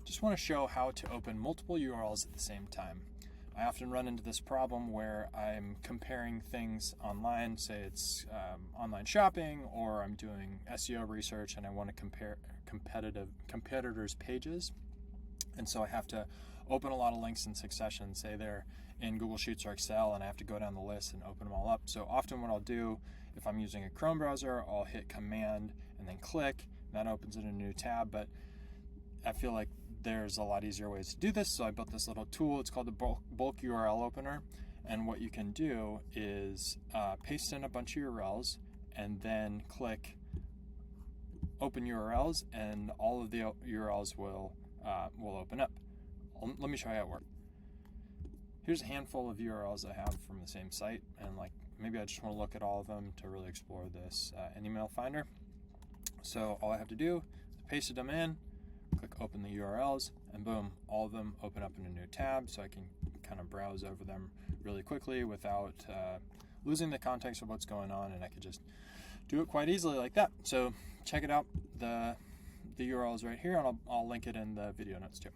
just want to show how to open multiple URLs at the same time. I often run into this problem where I'm comparing things online, say it's online shopping, or I'm doing SEO research and I want to compare competitors' pages. And so I have to open a lot of links in succession, say they're in Google Sheets or Excel, and I have to go down the list and open them all up. So often what I'll do, if I'm using a Chrome browser, I'll hit Command and then click, and that opens it in a new tab. But I feel like there's a lot easier ways to do this, so I built this little tool. It's called the bulk URL opener, and what you can do is paste in a bunch of URLs and then click open URLs, and all of the URLs will open up. Let me show you how it works. Here's a handful of URLs I have from the same site, and maybe I just want to look at all of them to really explore this in email finder. So all I have to do is paste them in, click open the URLs, and boom, all of them open up in a new tab, so I can kind of browse over them really quickly without losing the context of what's going on, and I could just do it quite easily like that. So check it out. The URL is right here, and I'll link it in the video notes too.